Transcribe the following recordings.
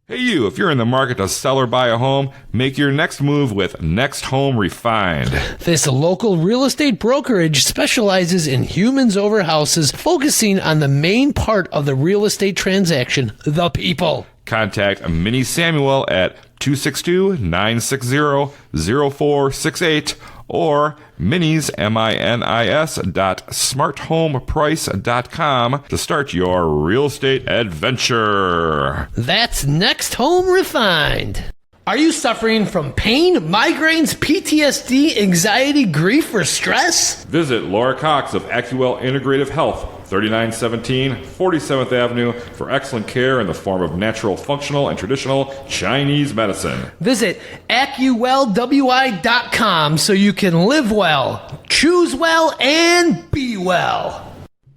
Hey you, if you're in the market to sell or buy a home, make your next move with Next Home Refined. This local real estate brokerage specializes in humans over houses, focusing on the main part of the real estate transaction, the people. Contact Minnie Samuel at 262-960-0468 or Minnie's, MINIS.smarthomeprice.com to start your real estate adventure. That's Next Home Refined. Are you suffering from pain, migraines, PTSD, anxiety, grief, or stress? Visit Laura Cox of AccuWell Integrative Health, 3917 47th Avenue, for excellent care in the form of natural, functional, and traditional Chinese medicine. Visit AccuWellWI.com so you can live well, choose well, and be well.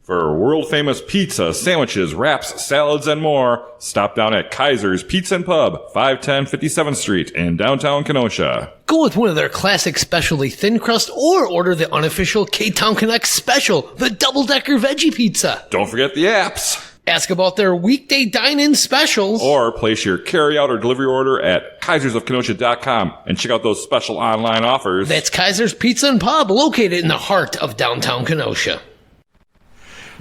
For world-famous pizza, sandwiches, wraps, salads, and more, stop down at Kaiser's Pizza and Pub, 510 57th Street in downtown Kenosha. Go with one of their classic specialty thin crust or order the unofficial Ktown Connects special, the double-decker veggie pizza. Don't forget the apps. Ask about their weekday dine-in specials. Or place your carry-out or delivery order at kaisersofkenosha.com and check out those special online offers. That's Kaiser's Pizza and Pub, located in the heart of downtown Kenosha.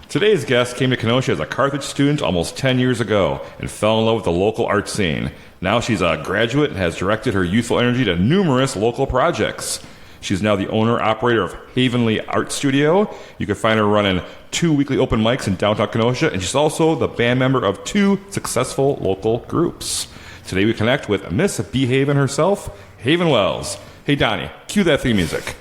Today's guest came to Kenosha as a Carthage student almost 10 years ago and fell in love with the local art scene. Now she's a graduate and has directed her youthful energy to numerous local projects. She's now the owner-operator of Havenly Art Studio. You can find her running 2 weekly open mics in downtown Kenosha, and she's also the band member of 2 successful local groups. Today we connect with Miss B-Haven herself, Haven Wells. Hey Donnie, cue that theme music.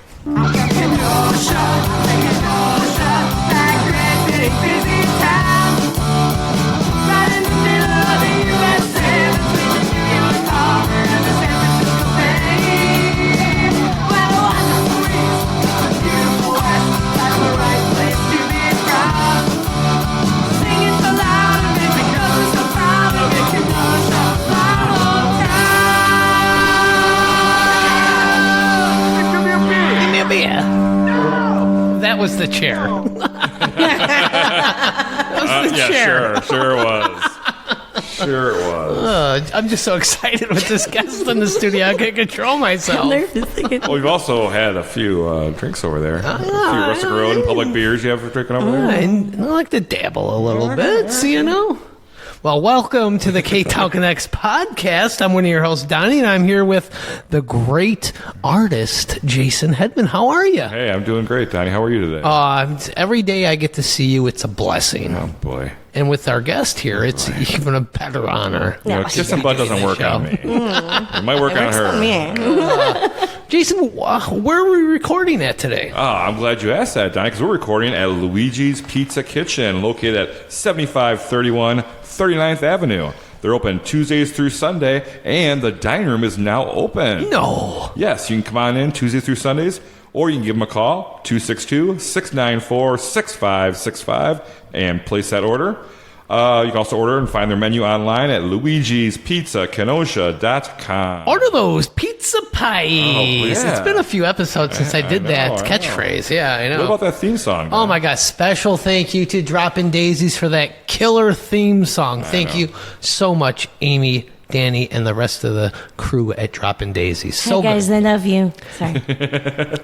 That was the chair. Chair. Sure it was. Sure it was. I'm just so excited with this guest in the studio. I can't control myself. Well, we've also had a few drinks over there. A few Rustic Road and public beers you have for drinking over there. I like to dabble a little bit, so you know. Well, welcome to the Ktown Connects podcast. I'm one of your hosts, Donnie, and I'm here with the great artist, Jason Hedman. How are you? Hey, I'm doing great, Donnie. How are you today? Every day I get to see you, it's a blessing. Oh, boy. And with our guest here, it's even a better honor. You know, kiss and butt doesn't work on me. It might work on her. Jason, where are we recording at today? I'm glad you asked that, Donnie, because we're recording at Luigi's Pizza Kitchen, located at 7531 39th Avenue. They're open Tuesdays through Sunday, and the dining room is now open. No. Yes, you can come on in Tuesdays through Sundays, or you can give them a call, 262-694-6565, and place that order. You can also order and find their menu online at luigispizzakenosha.com. Order those pizza pies. Oh, yeah. It's been a few episodes since I did that catchphrase. Yeah, I know. What about that theme song? Oh, my God. Special thank you to Droppin' Daisies for that killer theme song. Thank you so much, Amy, Danny, and the rest of the crew at Droppin' Daisies. Hey, guys, I love you. Sorry.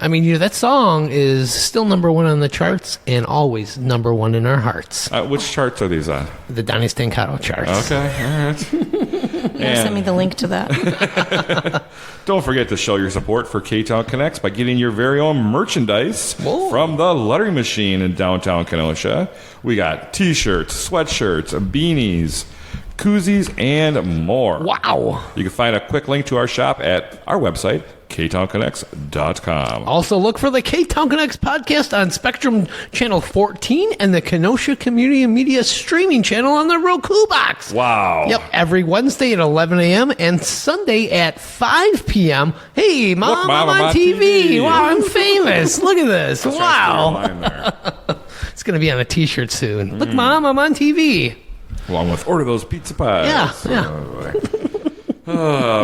I mean, that song is still number 1 on the charts and always number 1 in our hearts. Which charts are these on? The Donnie Stancato charts. Okay, all right. Send me the link to that. Don't forget to show your support for Ktown Connects by getting your very own merchandise from the Lettering Machine in downtown Kenosha. We got t-shirts, sweatshirts, beanies, koozies, and more. Wow. You can find a quick link to our shop at our website, ktownconnects.com. Also, look for the Ktown Connects podcast on Spectrum Channel 14 and the Kenosha Community and Media streaming channel on the Roku box. Wow. Yep, every Wednesday at 11 a.m. and Sunday at 5 p.m. Hey, Mom, Look, Mom, I'm on TV. Wow, I'm famous. Look at this. Wow. It's going to be on a t-shirt soon. Look, Mom, I'm on TV. Along with order those pizza pies. Yeah.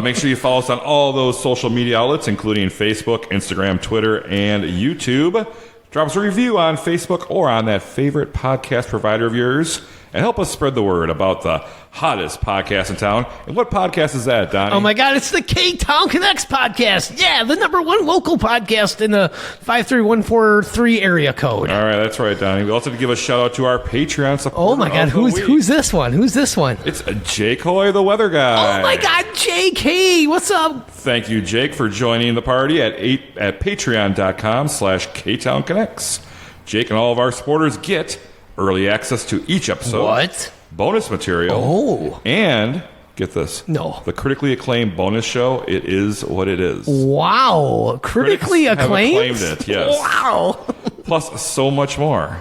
Make sure you follow us on all those social media outlets, including Facebook, Instagram, Twitter, and YouTube. Drop us a review on Facebook or on that favorite podcast provider of yours. and help us spread the word about the hottest podcast in town. And what podcast is that, Donnie? Oh my God, it's the Ktown Connects podcast. Yeah, the number one local podcast in the 53143 area code. All right, that's right, Donnie. We also have to give a shout out to our Patreon supporter. Oh my God, who's this one? Who's this one? It's Jake Hoy, the weather guy. Oh my God, Jake, hey, what's up? Thank you, Jake, for joining the party at patreon.com/Ktown Connects. Jake and all of our supporters get early access to each episode. What? Bonus material. Oh. And, get this. No. The critically acclaimed bonus show, It Is What It Is. Wow. Critically Critics have acclaimed? acclaimed it, yes. Wow. Plus so much more.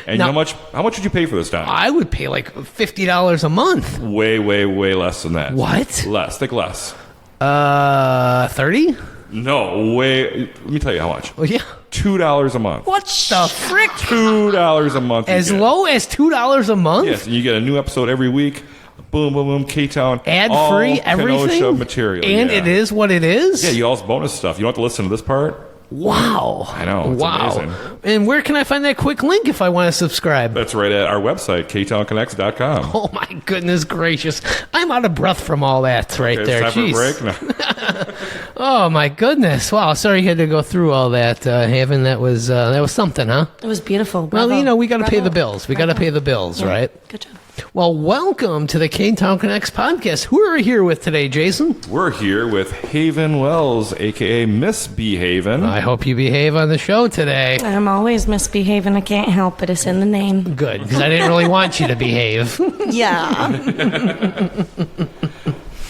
And Now- how much would you pay for this, Donnie? I would pay like $50 a month. Way, way, way less than that. What? Less. Think less. 30? No, way. Let me tell you how much. Oh, yeah. $2 a month. What the frick? $2 a month. As you get. low as $2 a month? Yes, and you get a new episode every week. Boom, boom, boom. K-Town. Ad-free, all everything? Kenosha material. And yeah. It is what it is? Yeah, you all bonus stuff. You don't have to listen to this part. Wow. I know, it's wow. amazing. And where can I find that quick link if I want to subscribe? That's right at our website, ktownconnects.com. Oh my goodness gracious. I'm out of breath from all that right Okay, there. it's time Jeez. for a break. No. Oh my goodness. Wow, sorry you had to go through all that, Haven. That was something, huh? It was beautiful. Well, Bravo. we got to pay Bravo. the bills. We got to pay the bills, Yeah. right? Good job. Well, welcome to the Ktown Connects podcast. Who are we here with today, Jason? We're here with Haven Wells, a.k.a. Miss B. Haven. I hope you behave on the show today. I'm always misbehaving. I can't help it. It's in the name. Good, because I didn't really want you to behave. Yeah.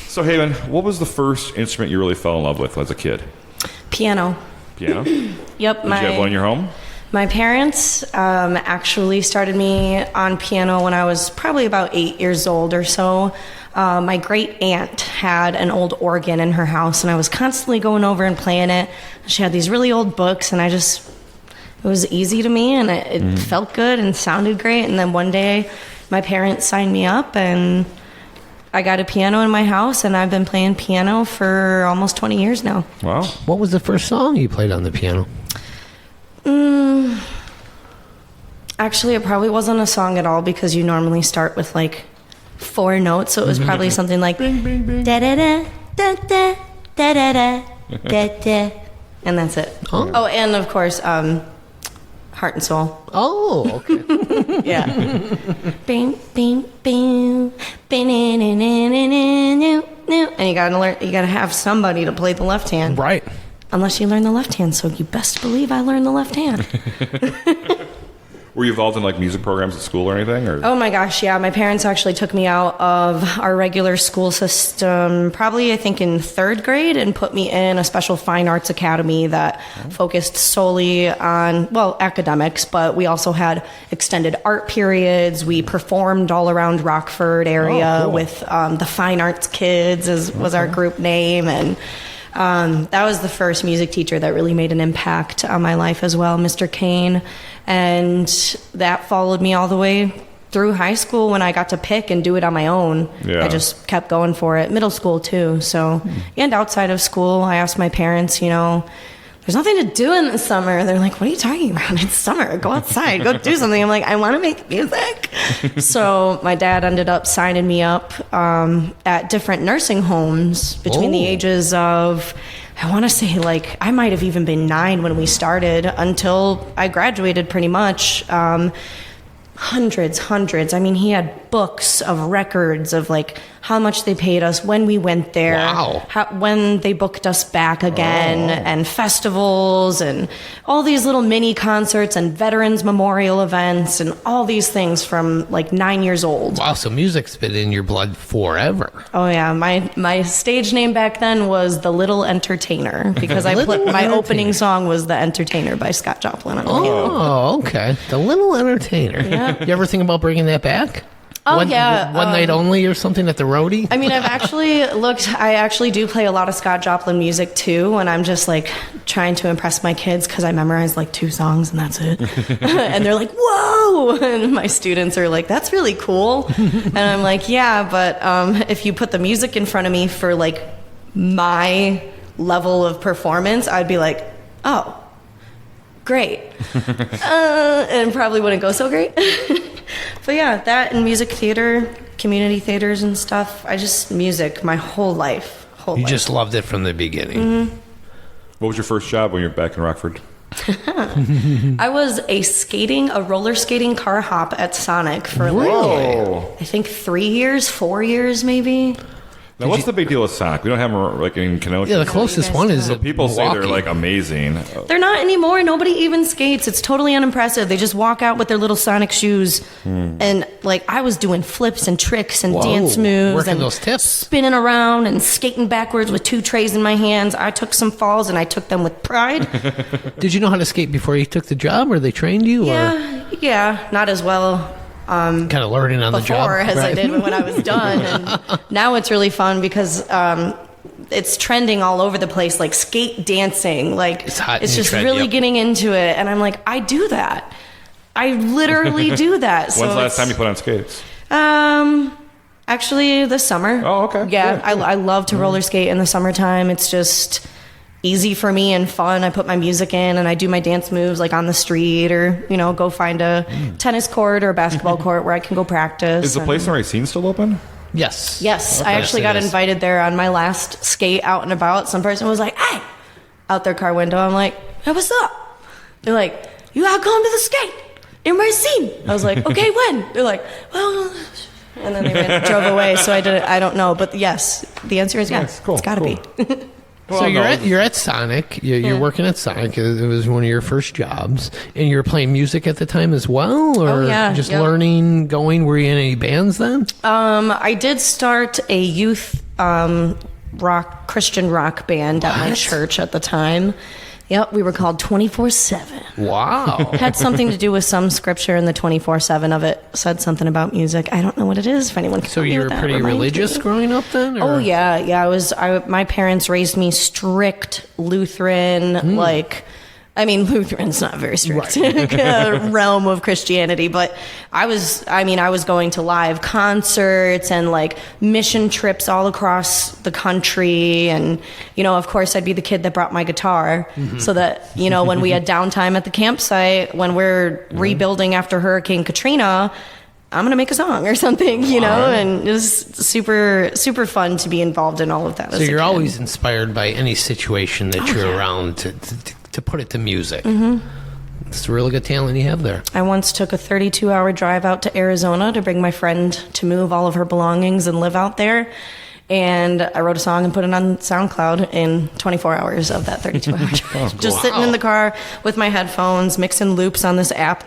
So, Haven, what was the first instrument you really fell in love with as a kid? Piano. Piano? Did Yep. you have one in your home? My parents actually started me on piano when I was probably about 8 years old or so. My great aunt had an old organ in her house, and I was constantly going over and playing it. She had these really old books, and it was easy to me, and it felt good and sounded great. And then one day, my parents signed me up, and I got a piano in my house, and I've been playing piano for almost 20 years now. Wow. What was the first song you played on the piano? Actually, it probably wasn't a song at all because you normally start with like 4 notes. So it was probably something like Bing, bing, bing. da da da da da da da da da da, and that's it. Oh, and of course, Heart and Soul. Oh, okay. Yeah. Bing bing bing bing and you gotta learn. You gotta have somebody to play the left hand. Right. Unless you learn the left hand, so you best believe I learned the left hand. Were you involved in like music programs at school or anything? Or? Oh my gosh, yeah. My parents actually took me out of our regular school system, probably I think in 3rd grade, and put me in a special fine arts academy that focused solely on, well, academics, but we also had extended art periods. We performed all around Rockford area cool. with the Fine Arts Kids was our group name, and that was the first music teacher that really made an impact on my life as well, Mr. Kane. And that followed me all the way through high school when I got to pick and do it on my own. Yeah. I just kept going for it. Middle school, too. So, and outside of school, I asked my parents, there's nothing to do in the summer. They're like, what are you talking about? It's summer. Go outside. Go do something. I'm like, I want to make music. So my dad ended up signing me up at different nursing homes between the ages of, I want to say, like, I might have even been 9 when we started until I graduated pretty much. Hundreds. I mean, he had books of records of like how much they paid us when we went there, Wow. when they booked us back again, and festivals and all these little mini concerts and veterans memorial events and all these things from like 9 years old. Wow, so music's been in your blood forever. Oh yeah, my stage name back then was The Little Entertainer because my opening song was The Entertainer by Scott Joplin on the piano. Oh, okay. The Little Entertainer. Yeah. You ever think about bringing that back? Oh, yeah. One night only or something at the roadie? I mean, I actually do play a lot of Scott Joplin music too, and I'm just like trying to impress my kids because I memorized like 2 songs and that's it. And they're like, whoa! And my students are like, that's really cool. And I'm like, yeah, but if you put the music in front of me for like my level of performance, I'd be like, oh, great. And probably wouldn't go so great. But yeah, that and music theater, community theaters and stuff. Music my whole life. You just loved it from the beginning. Mm-hmm. What was your first job when you were back in Rockford? I was a roller skating car hop at Sonic for I think 4 years maybe. Now, what's the big deal with Sonic? We don't have them like in Kenosha. Yeah, the closest one is people say they're like amazing. They're not anymore. Nobody even skates. It's totally unimpressive. They just walk out with their little Sonic shoes, and like I was doing flips and tricks and dance moves, working and those tips, spinning around and skating backwards with 2 trays in my hands. I took some falls and I took them with pride. Did you know how to skate before you took the job, or they trained you? Yeah, not as well. Kind of learning on the job as I did when I was done. And now it's really fun because it's trending all over the place, like skate dancing. Like it's hot. It's just really getting into it, and I'm like, I do that. I literally do that. When's the last time you put on skates? Actually, this summer. Oh, okay. Yeah, I love to roller skate in the summertime. It's just easy for me and fun. I put my music in and I do my dance moves like on the street, or go find a tennis court or a basketball court where I can go practice. Is the place in Racine still open? Yes. I actually got invited there on my last skate out and about. Some person was like, "Hey," out their car window. I'm like, "Hey, what's up?" They're like, "You gotta come to the skate in Racine." I was like, "Okay, when?" They're like, "Well," and then they drove away. So I don't know, but yes, the answer is yes. Cool. It's gotta be. So you're at Sonic. You're working at Sonic. It was one of your first jobs, and you were playing music at the time as well, or just learning, going. Were you in any bands then? I did start a youth Christian rock band at my church at the time. Yep, we were called 24/7. Wow. Had something to do with some scripture, and the 24/7 of it said something about music. I don't know what it is. If anyone can So you were pretty religious growing up then? Or? Oh yeah. My parents raised me strict Lutheran, Lutheran's not very strict realm of Christianity, but I was going to live concerts and like mission trips all across the country. And, of course I'd be the kid that brought my guitar so that, when we had downtime at the campsite, when we're rebuilding after Hurricane Katrina, I'm going to make a song or something, and it was super, super fun to be involved in all of that. So you're always inspired by any situation that you're around to put it to music. It's a really good talent you have there. I once took a 32-hour drive out to Arizona to bring my friend to move all of her belongings and live out there. And I wrote a song and put it on SoundCloud in 24 hours of that 32-hour drive. Just sitting in the car with my headphones, mixing loops on this app,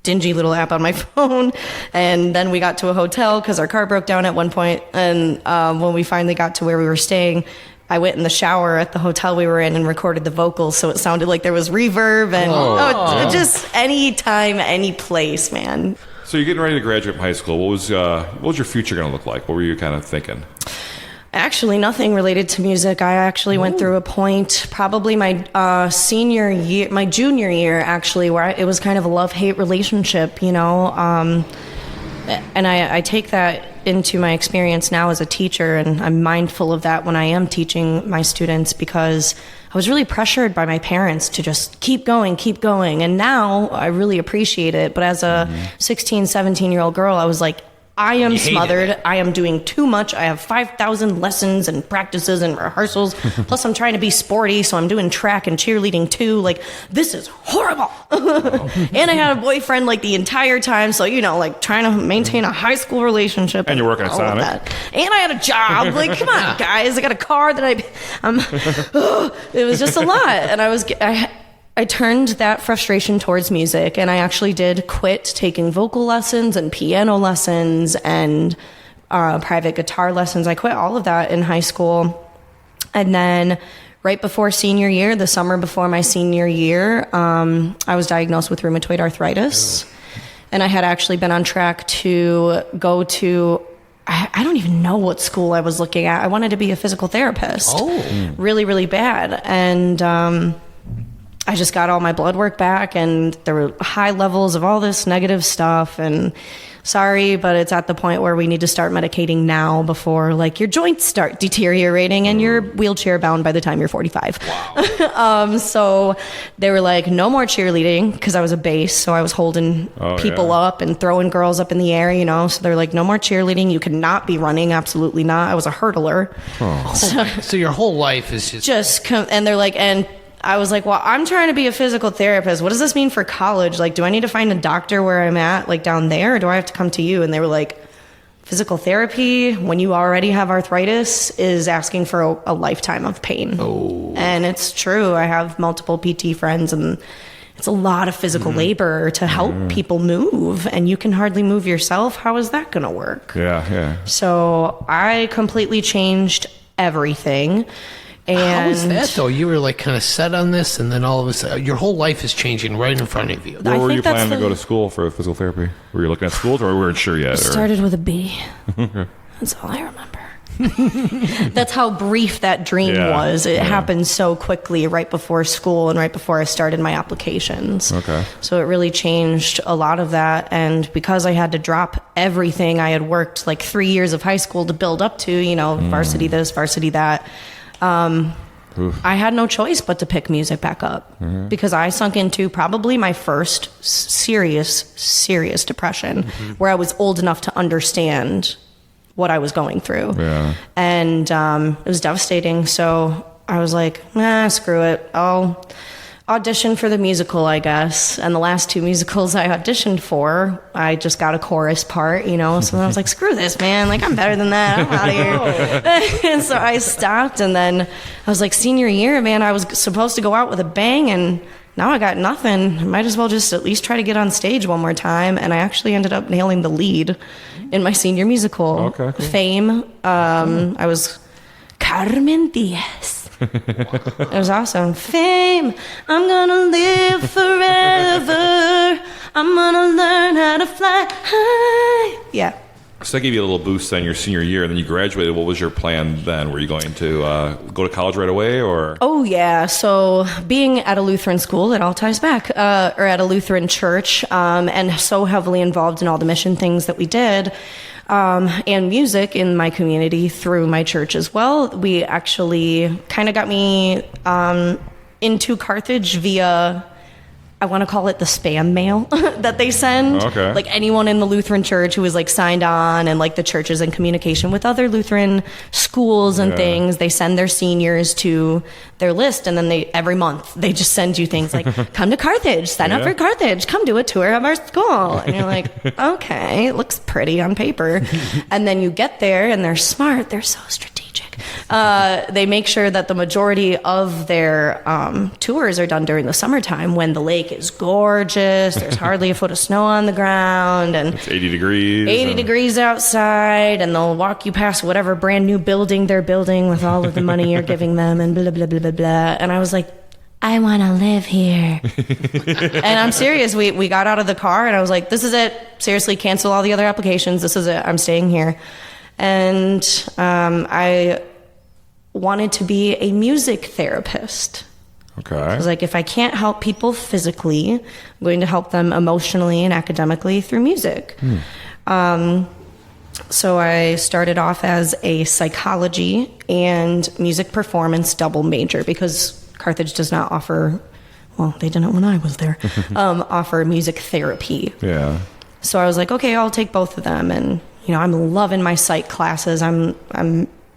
dingy little app on my phone. And then we got to a hotel because our car broke down at one point. And when we finally got to where we were staying, I went in the shower at the hotel we were in and recorded the vocals, so it sounded like there was reverb and just any time, any place, man. So you're getting ready to graduate from high school. What was your future going to look like? What were you kind of thinking? Actually, nothing related to music. I actually went through a point, probably my junior year, actually, where it was kind of a love-hate relationship, and I take that into my experience now as a teacher, and I'm mindful of that when I am teaching my students, because I was really pressured by my parents to just keep going. And now I really appreciate it. But as a 16, 17-year-old girl, I was like, I am smothered. I am doing too much. I have 5,000 lessons and practices and rehearsals. Plus, I'm trying to be sporty, so I'm doing track and cheerleading too. Like, this is horrible. And I had a boyfriend like the entire time, so trying to maintain a high school relationship. And you're working at Sonic. And I had a job. Like, come on, guys. I got a car that it was just a lot, and I turned that frustration towards music, and I actually did quit taking vocal lessons and piano lessons and private guitar lessons. I quit all of that in high school. And then right before senior year, the summer before my senior year, I was diagnosed with rheumatoid arthritis. And I had actually been on track to go to, I don't even know what school I was looking at. I wanted to be a physical therapist. Really, really bad. And I just got all my blood work back, and there were high levels of all this negative stuff, and sorry, but it's at the point where we need to start medicating now before like your joints start deteriorating and you're wheelchair bound by the time you're 45. Wow. So they were like, no more cheerleading, because I was a bass, so I was holding people up and throwing girls up in the air, you know. So they're like, no more cheerleading. You cannot be running. Absolutely not. I was a hurdler. So your whole life is and they're like, and I was like, well, I'm trying to be a physical therapist. What does this mean for college? Like, do I need to find a doctor where I'm at, like down there, or do I have to come to you? And they were like, physical therapy, when you already have arthritis, is asking for a lifetime of pain. Oh. And it's true. I have multiple PT friends, and it's a lot of physical labor to help people move, and you can hardly move yourself. How is that going to work? Yeah. So I completely changed everything. And how is that though? You were like kind of set on this, and then all of a sudden your whole life is changing right in front of you. Where were you planning to go to school for physical therapy? Were you looking at schools, or we weren't sure yet? Started with a B. That's all I remember. That's how brief that dream was. It happened so quickly right before school and right before I started my applications. Okay. So it really changed a lot of that. And because I had to drop everything I had worked like 3 years of high school to build up to, you know, varsity this, varsity that, I had no choice but to pick music back up because I sunk into probably my first serious depression where I was old enough to understand what I was going through. Yeah. And it was devastating. So I was like, screw it. I'll audition for the musical, I guess. And the last 2 musicals I auditioned for, I just got a chorus part, you know. So then I was like, screw this, man. Like, I'm better than that. I'm out of here. And so I stopped. And then I was like, senior year, man, I was supposed to go out with a bang. And now I got nothing. Might as well just at least try to get on stage one more time. And I actually ended up nailing the lead in my senior musical. Okay, cool. Fame. I was Carmen Diaz. It was awesome. Fame, I'm gonna live forever. I'm gonna learn how to fly high. Yeah. So that gave you a little boost then your senior year, and then you graduated. What was your plan then? Were you going to go to college right away, or? Oh, yeah. So being at a Lutheran school, it all ties back, or at a Lutheran church, and so heavily involved in all the mission things that we did, and music in my community through my church as well. We actually kind of got me into Carthage via, I want to call it the spam mail that they send. Okay. Like anyone in the Lutheran church who is like signed on, and like the church is in communication with other Lutheran schools and things. They send their seniors to their list, and then every month they just send you things like, come to Carthage, sign up for Carthage, come do a tour of our school. And you're like, okay, it looks pretty on paper. And then you get there, and they're smart. They're so strategic. They make sure that the majority of their tours are done during the summertime when the lake is gorgeous. There's hardly a foot of snow on the ground, and it's 80 degrees. 80 degrees outside, and they'll walk you past whatever brand new building they're building with all of the money you're giving them, and blah, blah, blah, blah, blah. And I was like, I want to live here. And I'm serious. We got out of the car, and I was like, this is it. Seriously, cancel all the other applications. This is it. I'm staying here. And I wanted to be a music therapist. Okay. I was like, if I can't help people physically, I'm going to help them emotionally and academically through music. So I started off as a psychology and music performance double major because Carthage does not offer, well, they didn't when I was there, offer music therapy. Yeah. So I was like, okay, I'll take both of them. And, you know, I'm loving my psych classes. I'm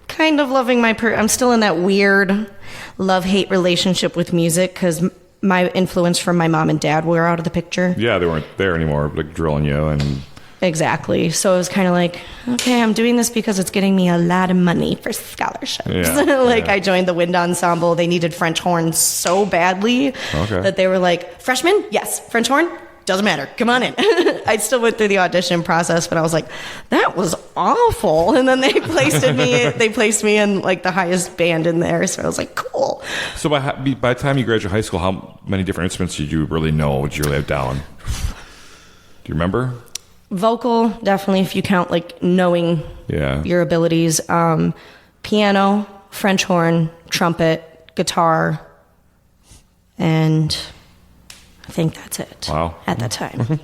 kind of loving I'm still in that weird love-hate relationship with music because my influence from my mom and dad were out of the picture. Yeah, they weren't there anymore, like drilling you and... Exactly. So it was kind of like, okay, I'm doing this because it's getting me a lot of money for scholarships. Yeah, I joined the wind ensemble. They needed French horns so badly that they were like, freshman? Yes. French horn? Doesn't matter. Come on in. I still went through the audition process, but I was like, that was awful. And then they placed me in like the highest band in there. So I was like, cool. So by the time you graduated high school, how many different instruments did you really know? Did you really have down? Do you remember? Vocal, definitely, if you count like knowing your abilities. Piano, French horn, trumpet, guitar, and I think that's it. Wow. At that time.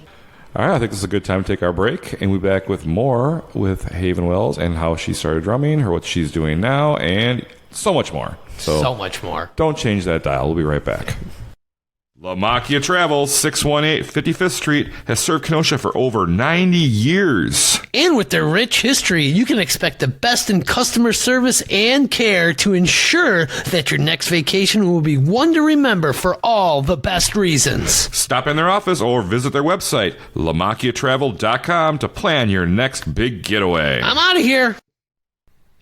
All right, I think this is a good time to take our break, and we'll be back with more with Haven Wells and how she started drumming, what she's doing now, and so much more. So much more. Don't change that dial. We'll be right back. La Macchia Travel, 618 55th Street, has served Kenosha for over 90 years. And with their rich history, you can expect the best in customer service and care to ensure that your next vacation will be one to remember for all the best reasons. Stop in their office or visit their website, lamacchiatravel.com, to plan your next big getaway. I'm out of here.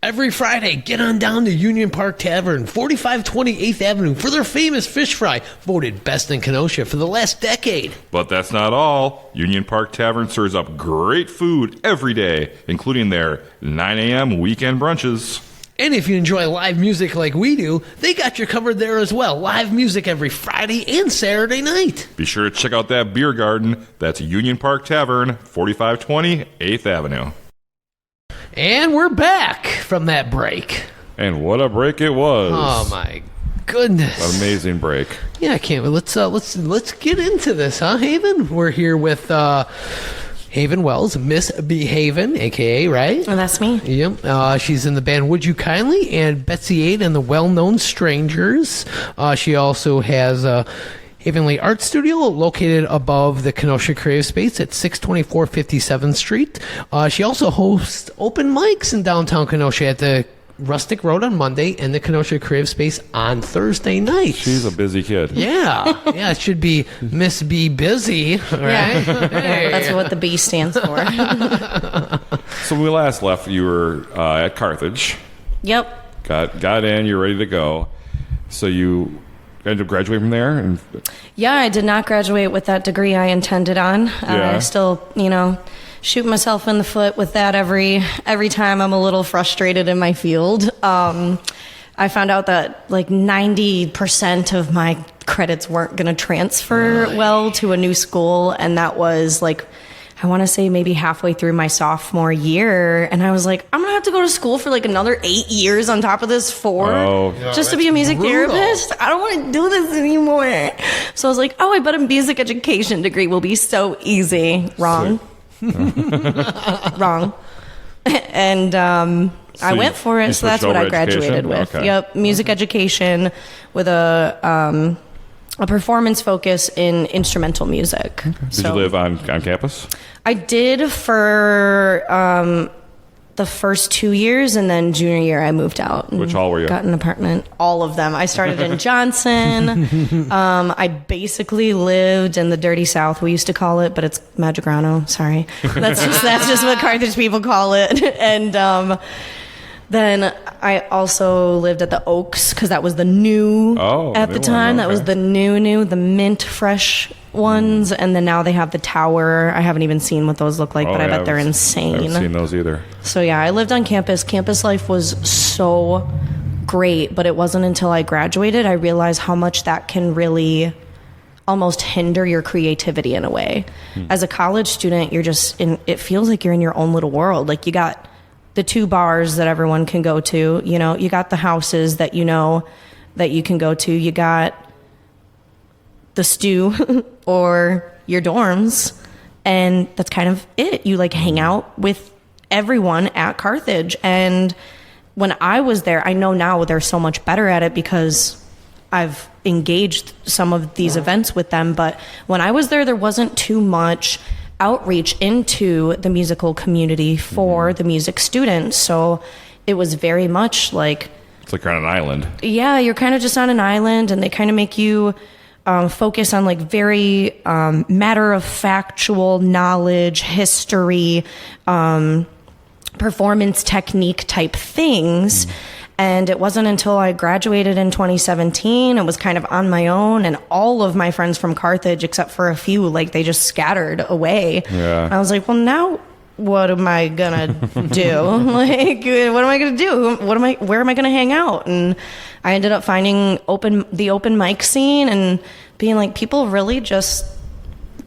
Every Friday, get on down to Union Park Tavern, 4520 8th Avenue, for their famous fish fry, voted best in Kenosha for the last decade. But that's not all. Union Park Tavern serves up great food every day, including their 9 a.m. weekend brunches. And if you enjoy live music like we do, they got you covered there as well. Live music every Friday and Saturday night. Be sure to check out that beer garden. That's Union Park Tavern, 4520 8th Avenue. And we're back from that break. And what a break it was. Oh my goodness. Amazing break. Yeah, I can't. Let's get into this, huh, Haven? We're here with Haven Wells, Miss B. Haven, a.k.a., right? Oh, that's me. Yep. She's in the band Would You Kindly and Betsy Ade and the Well-Known Strangers. She also has Havenly Art Studio, located above the Kenosha Creative Space at 624 57th Street. She also hosts open mics in downtown Kenosha at the Rustic Road on Monday and the Kenosha Creative Space on Thursday nights. She's a busy kid. Yeah. Yeah, it should be Miss B Busy. Right? Yeah. Hey. That's what the B stands for. So when we last left, you were at Carthage. Yep. Got in, you're ready to go. So you ended up graduating from there? And Yeah, I did not graduate with that degree I intended on. I still, shoot myself in the foot with that every time I'm a little frustrated in my field. I found out that like 90% of my credits weren't going to transfer well to a new school, and that was like, I want to say maybe halfway through my sophomore year, and I was like, I'm going to have to go to school for like another 8 years on top of this 4 just to be a music therapist. I don't want to do this anymore. So I was like, oh, I bet a music education degree will be so easy. Wrong. Wrong. And I went for it, so that's what I graduated with. Okay. Yep, music education with a performance focus in instrumental music. Okay. Did you live on campus? I did for the first 2 years, and then junior year I moved out. Which hall were you? Got an apartment. All of them. I started in Johnson. I basically lived in the dirty South, we used to call it, but it's Magigrano. Sorry, that's just what Carthage people call it. And then I also lived at the Oaks, because that was the new at the time. That was the new, the mint fresh ones. And then now they have the Tower. I haven't even seen what those look like, but I bet they're insane. I haven't seen those either. So yeah, I lived on campus. Campus life was so great, but it wasn't until I graduated I realized how much that can really almost hinder your creativity in a way. As a college student, you're just it feels like you're in your own little world. Like, you got the 2 bars that everyone can go to, you got the houses that that you can go to, you got the stew or your dorms, and that's kind of it. You like hang out with everyone at Carthage. And when I was there, I know now they're so much better at it because I've engaged some of these events with them, but when I was there wasn't too much outreach into the musical community for the music students. So it was very much like, it's like you're on an island. Yeah, you're kind of just on an island, and they kind of make you focus on like very matter of factual knowledge, history, performance technique type things. And it wasn't until I graduated in 2017 and was kind of on my own, and all of my friends from Carthage, except for a few, like, they just scattered away. Yeah. I was like, well, now what am I gonna do? Like, what am I gonna do? Where am I gonna hang out? And I ended up finding the open mic scene and being like, people really just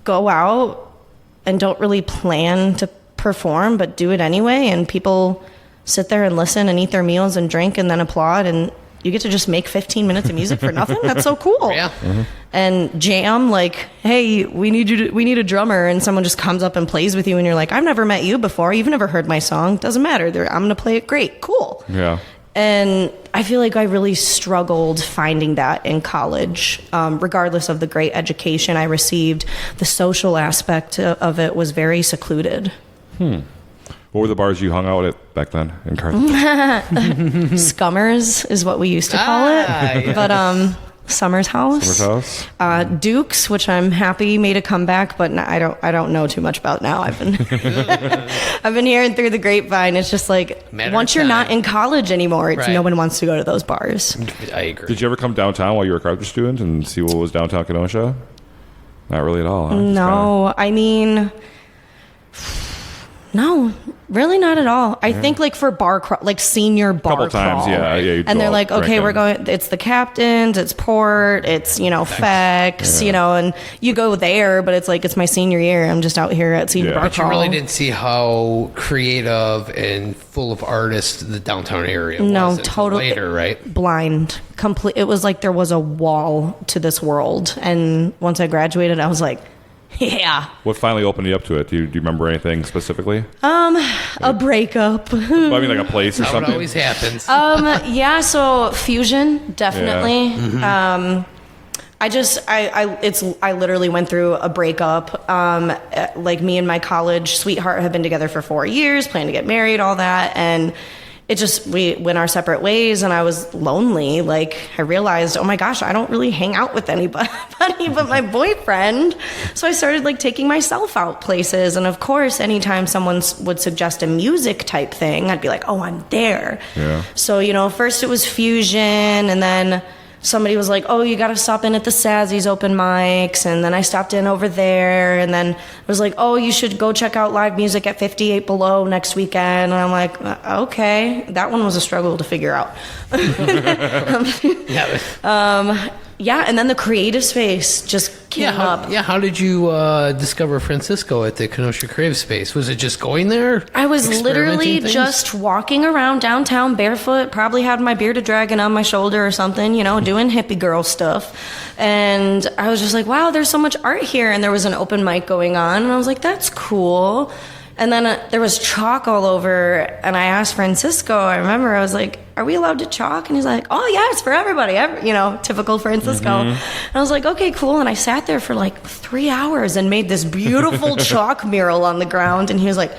go out and don't really plan to perform, but do it anyway. And people sit there and listen and eat their meals and drink and then applaud, and you get to just make 15 minutes of music for nothing? That's so cool. Yeah. And jam, like, hey, we need a drummer, and someone just comes up and plays with you, and you're like, I've never met you before. You've never heard my song. Doesn't matter. I'm going to play it great. Cool. Yeah. And I feel like I really struggled finding that in college. Regardless of the great education I received, the social aspect of it was very secluded. What were the bars you hung out at back then in Carthage? Scummers is what we used to call it. Yeah. But Summer's House. Summer's House? Duke's, which I'm happy made a comeback, but I don't know too much about now. I've been I've been hearing through the grapevine. It's just like Matter once of you're time. not in college anymore, Right. no one wants to go to those bars. I agree. Did you ever come downtown while you were a Carthage student and see what was downtown Kenosha? Not really at all. Huh? Just No, I mean, no, really not at all. I think like for like senior bar Couple times, crawl. yeah, you'd And go they're out like, okay, drinking. we're going, it's the Captain's, it's Port, it's, Fex, and you go there, but it's like, it's my senior year. I'm just out here at senior Yeah. bar But You crawl. really didn't see how creative and full of artists the downtown area No, was until totally. later, right? Blind. Complete. It was like there was a wall to this world. And once I graduated, I was like, yeah, What finally opened you up to it? Do you remember anything specifically? a breakup. I mean, like a place or How it something? always happens. Yeah, so fusion, definitely. I literally went through a breakup. Like me and my college sweetheart had been together for 4 years, planned to get married, all that, and we went our separate ways, and I was lonely. Like, I realized, oh my gosh, I don't really hang out with anybody but my boyfriend. So I started like taking myself out places, and of course, anytime someone would suggest a music type thing, I'd be like, oh, I'm there. Yeah. So, first it was fusion, and then somebody was like, oh, you got to stop in at the Sazzy's open mics. And then I stopped in over there. And then it was like, oh, you should go check out live music at 58 Below next weekend. And I'm like, okay. That one was a struggle to figure out. Yeah, and then the Creative Space just came up. How did you discover Francisco at the Kenosha Creative Space? Was it just going there? I was literally experimenting things? just walking around downtown barefoot, probably had my bearded dragon on my shoulder or something, doing hippie girl stuff. And I was just like, wow, there's so much art here. And there was an open mic going on. And I was like, that's cool. And then there was chalk all over. And I asked Francisco, I remember, I was like, are we allowed to chalk? And he's like, oh, yeah, it's for everybody. Typical Francisco. And I was like, okay, cool. And I sat there for like 3 hours and made this beautiful chalk mural on the ground. And he was like,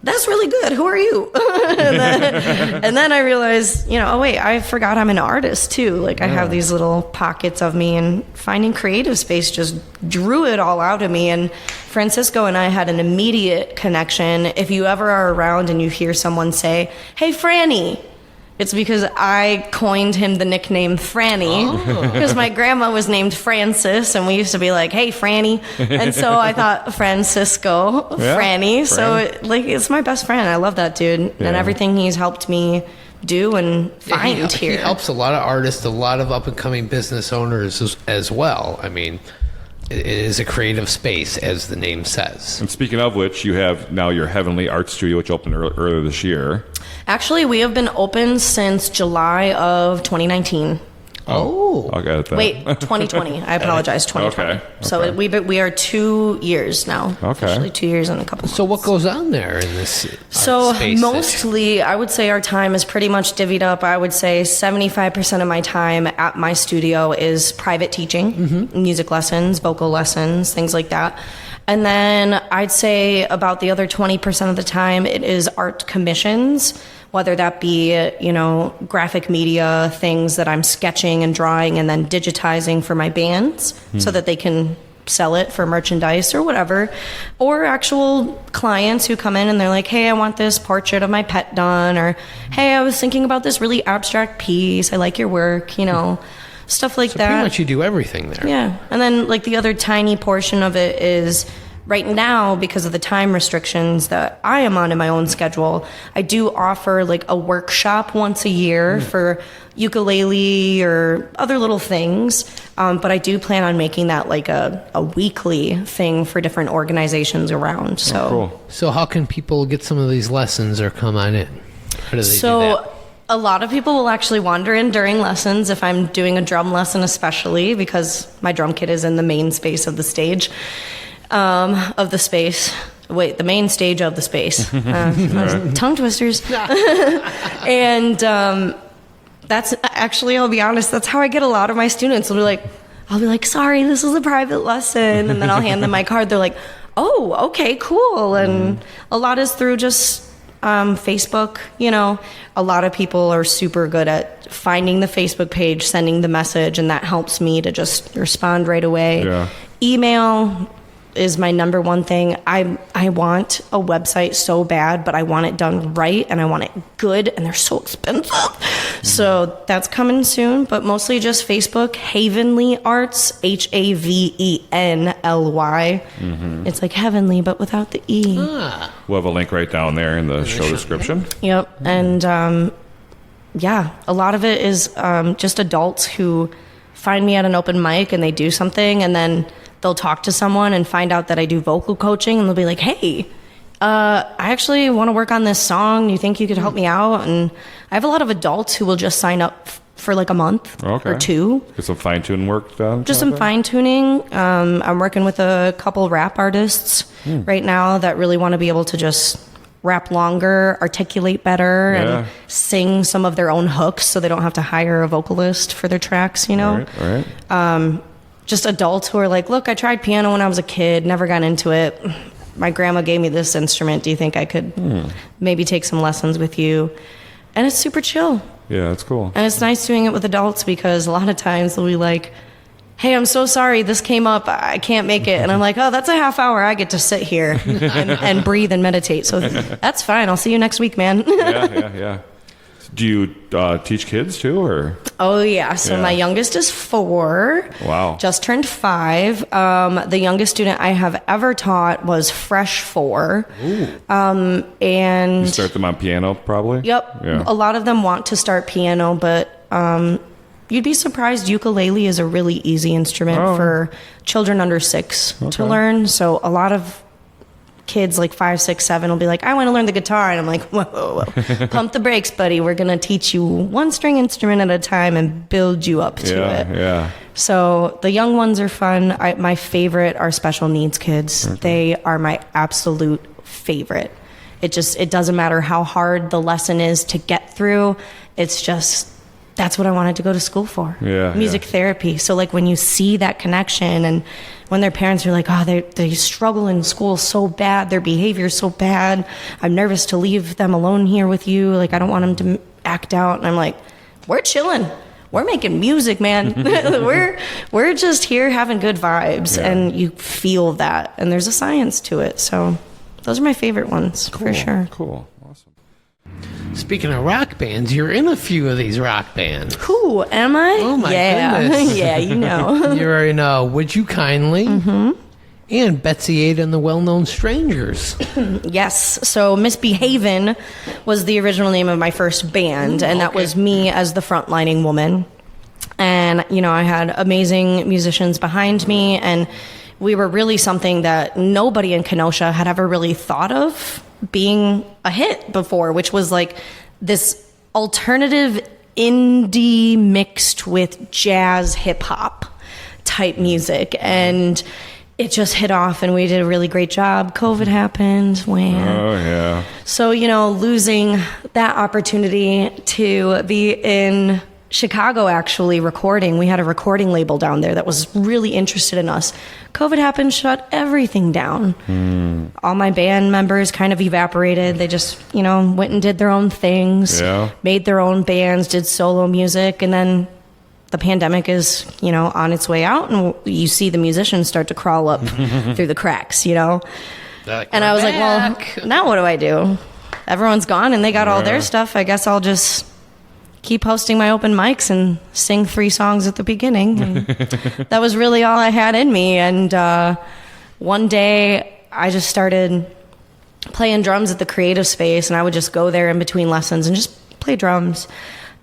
that's really good. Who are you? and then I realized, oh, wait, I forgot I'm an artist too. Like I have these little pockets of me, and finding Creative Space just drew it all out of me. And Francisco and I had an immediate connection. If you ever are around and you hear someone say, hey, Franny, it's because I coined him the nickname Franny, because my grandma was named Francis, and we used to be like, hey, Franny. And so I thought Francisco, Yeah, Franny. So Fran. it's my best friend. I love that dude. Yeah. And everything he's helped me do and find he here. helps a lot of artists, a lot of up-and-coming business owners as well. I mean, it is a creative space, as the name says. And speaking of which, you have now your Heavenly Art Studio, which opened earlier this year. Actually, we have been open since July of 2019. Oh. I'll get it then. Wait, 2020. I apologize, 2020. Okay, So okay. we are 2 years now. Okay. Officially 2 years and a couple months. So what goes on there in this So art space? mostly, I would say our time is pretty much divvied up. I would say 75% of my time at my studio is private teaching, music lessons, vocal lessons, things like that. And then I'd say about the other 20% of the time, it is art commissions, whether that be, graphic media, things that I'm sketching and drawing and then digitizing for my bands so that they can sell it for merchandise or whatever, or actual clients who come in and they're like, hey, I want this portrait of my pet done, or hey, I was thinking about this really abstract piece, I like your work, stuff like So that. pretty much you do everything there. Yeah. And then like the other tiny portion of it is right now, because of the time restrictions that I am on in my own schedule, I do offer like a workshop once a year for ukulele or other little things. But I do plan on making that like a weekly thing for different organizations around. So, Cool. So how can people get some of these lessons or come on in? How do they do that? A lot of people will actually wander in during lessons if I'm doing a drum lesson, especially because my drum kit is in the main space of the stage, of the space. Wait, the main stage of the space. Tongue twisters. And that's actually, I'll be honest, that's how I get a lot of my students. I'll be like, sorry, this is a private lesson. And then I'll hand them my card. They're like, oh, okay, cool. And a lot is through just Facebook. You know, a lot of people are super good at finding the Facebook page, sending the message, and that helps me to just respond right away. Yeah. Email is my number one thing. I want a website so bad, but I want it done right and I want it good, and they're so expensive. So that's coming soon, but mostly just Facebook, Havenly Arts, Havenly. It's like heavenly, but without the E. We'll have a link right down there in the show description. Yep. And yeah, a lot of it is just adults who find me at an open mic and they do something, and then they'll talk to someone and find out that I do vocal coaching, and they'll be like, hey, I actually want to work on this song. Do you think you could help me out? And I have a lot of adults who will just sign up for like a month or two. Get some fine-tuning work done? Just some fine-tuning. I'm working with a couple rap artists right now that really want to be able to just rap longer, articulate better, and sing some of their own hooks so they don't have to hire a vocalist for their tracks, you know? All right. Just adults who are like, look, I tried piano when I was a kid, never got into it. My grandma gave me this instrument. Do you think I could maybe take some lessons with you? And it's super chill. Yeah, that's cool. And it's nice doing it with adults because a lot of times they'll be like, hey, I'm so sorry, this came up, I can't make it. And I'm like, oh, that's a half hour I get to sit here and breathe and meditate. So that's fine. I'll see you next week, man. Yeah. Do you teach kids too, or? Oh, yeah. So my youngest is 4. Wow. Just turned 5. The youngest student I have ever taught was fresh 4. Ooh. And you start them on piano, probably? Yep. Yeah. A lot of them want to start piano, but you'd be surprised. Ukulele is a really easy instrument for children under 6 to learn. So a lot of kids like 5, 6, 7 will be like, I want to learn the guitar. And I'm like, whoa. Pump the brakes, buddy. We're going to teach you one string instrument at a time and build you up to it. Yeah. So the young ones are fun. My favorite are special needs kids. Okay. They are my absolute favorite. It doesn't matter how hard the lesson is to get through. It's just, that's what I wanted to go to school for. Music therapy. So like when you see that connection, and when their parents are like, oh, they struggle in school so bad, their behavior is so bad, I'm nervous to leave them alone here with you. Like, I don't want them to act out. And I'm like, we're chilling. We're making music, man. we're just here having good vibes, and you feel that. And there's a science to it. So those are my favorite ones for sure. Cool. Awesome. Speaking of rock bands, you're in a few of these rock bands. Who am I? Oh my goodness. Yeah, you know. You're in Would You Kindly? Mm-hmm. And Betsy Ade and the Well-Known Strangers. Yes. So Misbehavin' was the original name of my first band, and that was me as the frontlining woman. And, you know, I had amazing musicians behind me, and we were really something that nobody in Kenosha had ever really thought of being a hit before, which was like this alternative indie mixed with jazz hip hop type music. And it just hit off, and we did a really great job. COVID happened. Oh, yeah. So, you know, losing that opportunity to be in Chicago actually recording. We had a recording label down there that was really interested in us. COVID happened, shut everything down. All my band members kind of evaporated. They just, you know, went and did their own things, made their own bands, did solo music, and then the pandemic is, you know, on its way out, and you see the musicians start to crawl up through the cracks, you know. And I was like, well, now what do I do? Everyone's gone and they got all their stuff. I guess I'll just keep hosting my open mics and sing 3 songs at the beginning. And that was really all I had in me. And one day I just started playing drums at the Creative Space, and I would just go there in between lessons and just play drums.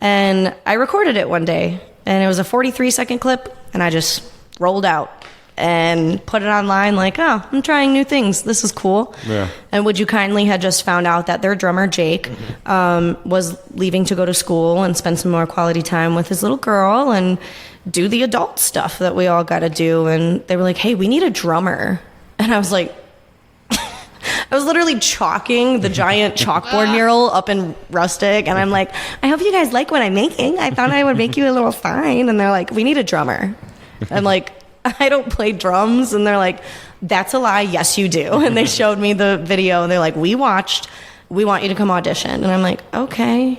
And I recorded it one day, and it was a 43-second clip, and I just rolled out. and put it online like, oh, I'm trying new things. This is cool. Yeah. And Would You Kindly had just found out that their drummer, Jake, was leaving to go to school and spend some more quality time with his little girl and do the adult stuff that we all got to do. And they were like, hey, we need a drummer. And I was like, I was literally chalking the giant chalkboard mural up in Rustic, and I'm like, I hope you guys like what I'm making. I thought I would make you a little sign. And they're like, we need a drummer. I'm like, I don't play drums. And they're like, that's a lie. Yes, you do. And they showed me the video, and they're like, we watched. We want you to come audition. And I'm like, okay,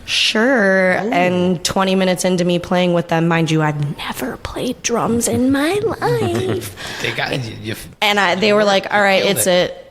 sure. Ooh. And 20 minutes into me playing with them, mind you, I've never played drums in my life. They got you. And they were like, all right, it's it.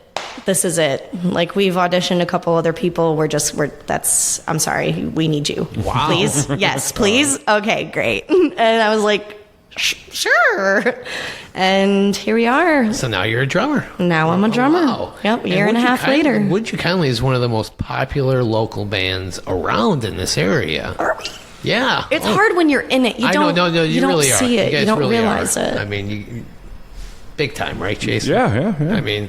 This is it. Like, we've auditioned a couple other people. I'm sorry. We need you. Wow. Please. Yes, please. Okay, great. And I was like, sure. And here we are. So now you're a drummer. Now I'm a drummer. Wow. Yep, year and a half later. Would You Kindly is one of the most popular local bands around in this area. Are we? Yeah. It's hard when you're in it. You don't you don't really see are. it. You don't really realize are. it. I mean, you big time, right, Jason? Yeah. I mean,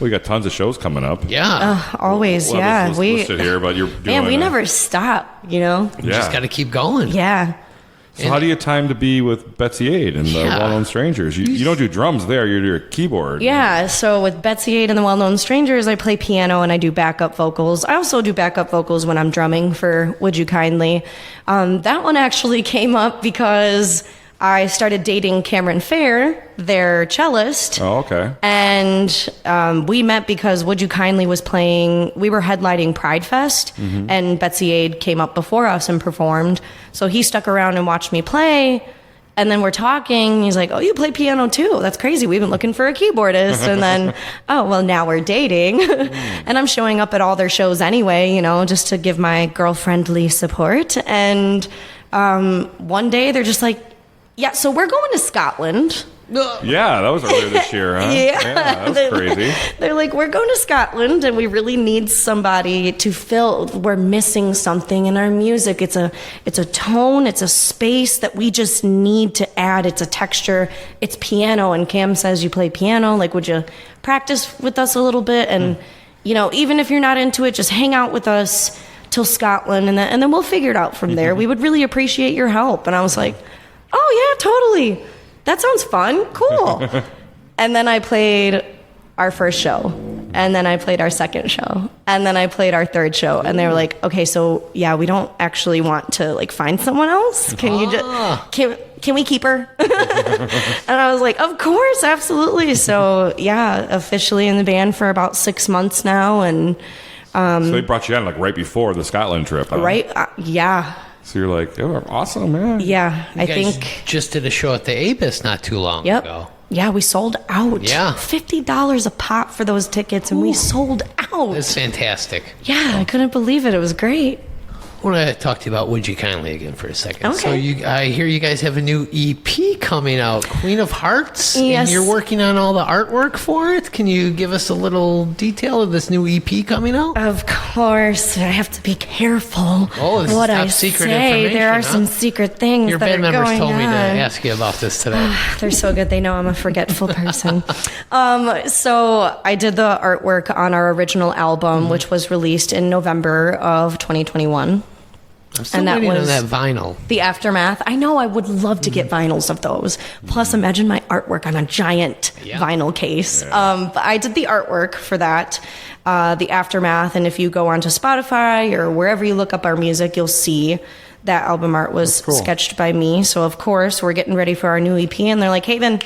We got tons of shows coming up. yeah. Always, Well, yeah. let's listed here, but you're doing Man, we never stop, You just got to keep going. Yeah. So how do you time to be with Betsy Ade and the Yeah. Well-Known Strangers? You don't do drums there. You do a keyboard. Yeah, so with Betsy Ade and the Well-Known Strangers, I play piano and I do backup vocals. I also do backup vocals when I'm drumming for Would You Kindly. That one actually came up because I started dating Cameron Fair, their cellist. Oh, okay. And we met because Would You Kindly was playing, we were headlining Pride Fest, and Betsy Ade came up before us and performed. So he stuck around and watched me play. And then we're talking. He's like, oh, you play piano too? That's crazy. We've been looking for a keyboardist. And then, oh, well, now we're dating. And I'm showing up at all their shows anyway, just to give my girlfriendly support. And one day they're just like, yeah, so we're going to Scotland. Yeah, that was earlier this year, huh? Yeah. That was crazy. They're like, we're going to Scotland and we really need somebody to fill. We're missing something in our music. It's a tone, it's a space that we just need to add. It's a texture. It's piano. And Cam says, you play piano. Like, would you practice with us a little bit? And, even if you're not into it, just hang out with us till Scotland and then we'll figure it out from there. We would really appreciate your help. And I was like, oh, yeah, totally. That sounds fun. Cool. And then I played our first show. And then I played our second show. And then I played our third show. And they were like, okay, so, yeah, we don't actually want to, find someone else. Can you just... Can we keep her? And I was like, of course, absolutely. So, yeah, officially in the band for about 6 months now. And so they brought you on, right before the Scotland trip, huh? Right? Yeah. So you're like, oh, awesome, man. Yeah, You I guys think... just did a show at the Abus not too long Yep. ago. Yeah, we sold out. Yeah. $50 a pop for those tickets, and we sold out. That's fantastic. Yeah, I couldn't believe it. It was great. I want to talk to you about Would You Kindly again for a second. Okay. So I hear you guys have a new EP coming out, Queen of Hearts. Yes. And you're working on all the artwork for it. Can you give us a little detail of this new EP coming out? Of course, I have to be careful Oh, this is what top I secret say. There are information, huh? some secret things Your that band are members going told me to on. ask you about this today. They're so good. They know I'm a forgetful person. So I did the artwork on our original album, which was released in November of 2021. I'm still and that waiting on was that vinyl. The Aftermath. I know, I would love to get vinyls of those. Plus, imagine my artwork on a giant vinyl case. But I did the artwork for that, The Aftermath. And if you go onto Spotify or wherever you look up our music, you'll see that album art was sketched by me. So, of course, we're getting ready for our new EP. And they're like, hey, then,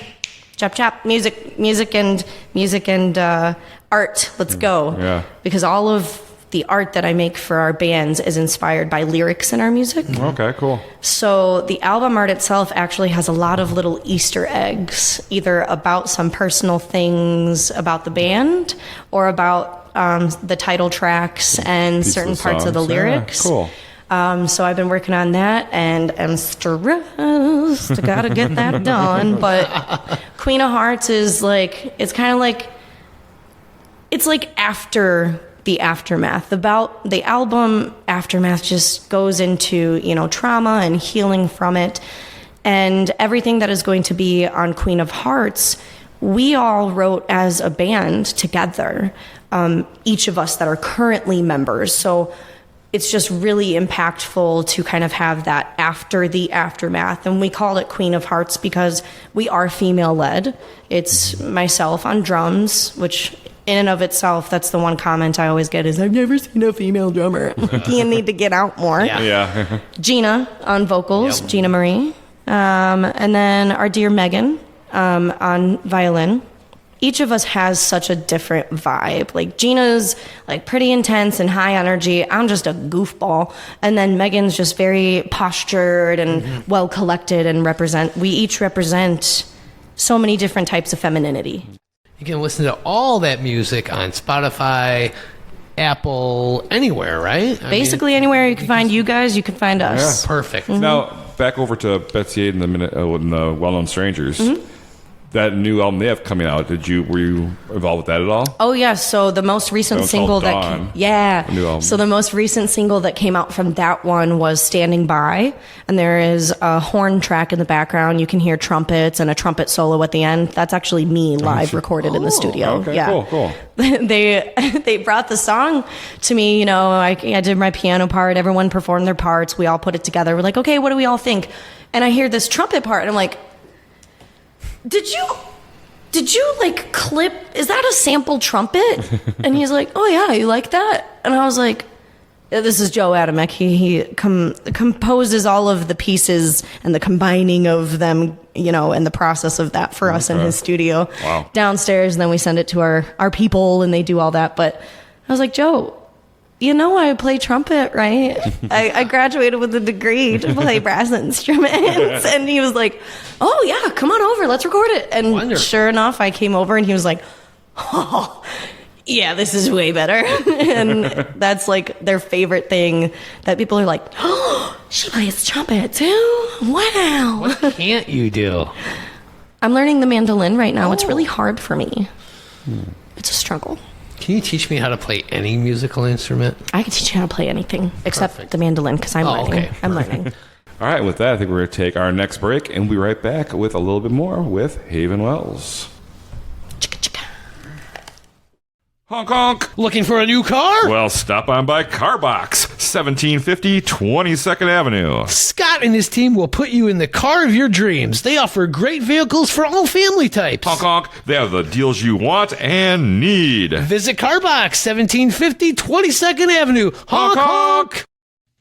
chop, music and art. Let's go. Yeah. Because all of the art that I make for our bands is inspired by lyrics in our music. Okay, cool. So the album art itself actually has a lot of little Easter eggs, either about some personal things about the band or about the title tracks and certain parts of the lyrics. Yeah, cool. So I've been working on that, and I'm stressed. Gotta get that done. But Queen of Hearts is it's kind of like, it's like after the aftermath. About the album Aftermath just goes into, trauma and healing from it. And everything that is going to be on Queen of Hearts, we all wrote as a band together, each of us that are currently members. So it's just really impactful to kind of have that after the aftermath. And we call it Queen of Hearts because we are female-led. It's myself on drums, which in and of itself, that's the one comment I always get is, I've never seen a female drummer. You need to get out more. Yeah. Gina on vocals, Gina Marie. And then our dear Megan on violin. Each of us has such a different vibe. Like Gina's like pretty intense and high energy. I'm just a goofball. And then Megan's just very postured and well collected and we each represent so many different types of femininity. You can listen to all that music on Spotify, Apple, anywhere, right? Basically anywhere you can find you guys, you can find us. Yeah, perfect. Now, back over to Betsy Ade and the Well-Known Strangers. That new album they have coming out, were you involved with that at all? Oh yeah, so the most recent single New album. So the most recent single that came out from that one was Standing By, and there is a horn track in the background. You can hear trumpets and a trumpet solo at the end. That's actually me live recorded in the studio. Okay, yeah. cool. They brought the song to me, you know, I did my piano part, everyone performed their parts, we all put it together. We're like, okay, what do we all think? And I hear this trumpet part and I'm like, Did you like clip, is that a sample trumpet? And he's like, oh yeah, you like that? And I was like, this is Joe Adamek. He composes all of the pieces and the combining of them, you know, and the process of that for us in his studio downstairs. And then we send it to our people and they do all that. But I was like, Joe, you know I play trumpet, right? I graduated with a degree to play brass instruments. And he was like, oh, yeah, come on over. Let's record it. And Wonderful. Sure enough, I came over and he was like, oh, yeah, this is way better. And that's like their favorite thing that people are like, oh, she plays trumpet too? Wow. What can't you do? I'm learning the mandolin right now. It's really hard for me. It's a struggle. Can you teach me how to play any musical instrument? I can teach you how to play anything except the mandolin because I'm learning. Okay. I'm learning. All right, with that, I think we're going to take our next break and we'll be right back with a little bit more with Haven Wells. Honk, honk. Looking for a new car? Well, stop on by Carbox, 1750 22nd Avenue. Scott and his team will put you in the car of your dreams. They offer great vehicles for all family types. Honk, honk. They have the deals you want and need. Visit Carbox, 1750 22nd Avenue. Honk, honk.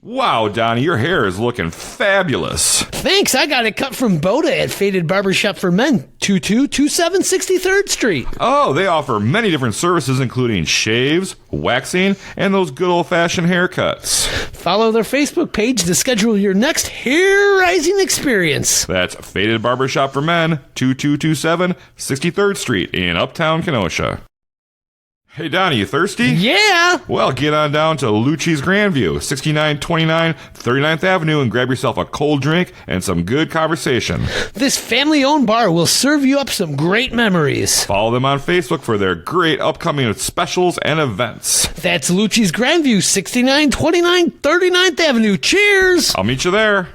Wow, Donnie, your hair is looking fabulous. Thanks, I got it cut from Boda at Faded Barbershop for Men, 2227 63rd Street. Oh, they offer many different services, including shaves, waxing, and those good old-fashioned haircuts. Follow their Facebook page to schedule your next hair-rising experience. That's Faded Barbershop for Men, 2227 63rd Street in Uptown Kenosha. Hey, Donnie, you thirsty? Yeah! Well, get on down to Luci's Grandview, 6929 39th Avenue, and grab yourself a cold drink and some good conversation. This family-owned bar will serve you up some great memories. Follow them on Facebook for their great upcoming specials and events. That's Luci's Grandview, 6929 39th Avenue. Cheers! I'll meet you there.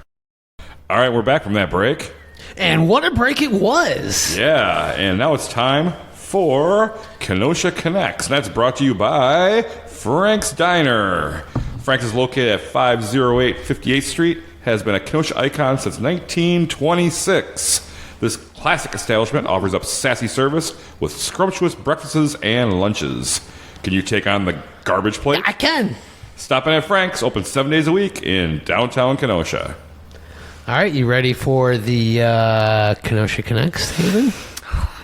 All right, we're back from that break. And what a break it was. Yeah, and now it's time for Kenosha Connects. And that's brought to you by Frank's Diner. Frank's is located at 508 58th Street, has been a Kenosha icon since 1926. This classic establishment offers up sassy service with scrumptious breakfasts and lunches. Can you take on the garbage plate? I can. Stop in at Frank's, open 7 days a week in downtown Kenosha. All right, you ready for the Kenosha Connects, Haven?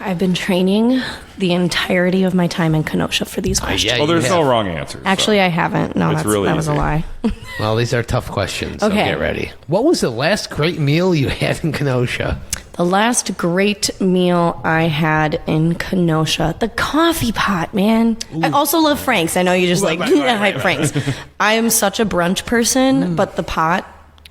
I've been training the entirety of my time in Kenosha for these questions. Well, there's no wrong answers. Actually, I haven't. No, It's really that was a easy. lie. Well, these are tough questions, so Okay. get ready. What was the last great meal you had in Kenosha? The last great meal I had in Kenosha, the coffee pot, man. I also love Frank's. I know you just hype Frank's. I am such a brunch person, but the pot,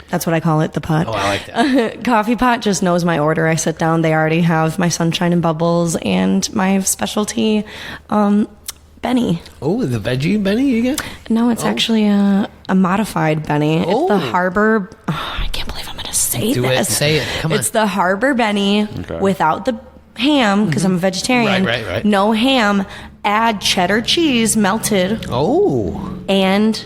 that's what I call it, the pot. Oh, I like that. Coffee pot just knows my order. I sit down, they already have my sunshine and bubbles and my specialty, Benny. Oh, the veggie Benny you get? No, it's actually a modified Benny. It's Oh. the Harbor. Oh, I can't believe I'm going to to say Do this. it. Say it. Come on. It's the Harbor Benny without the ham, because I'm a vegetarian. Right. No ham. Add cheddar cheese melted Oh. and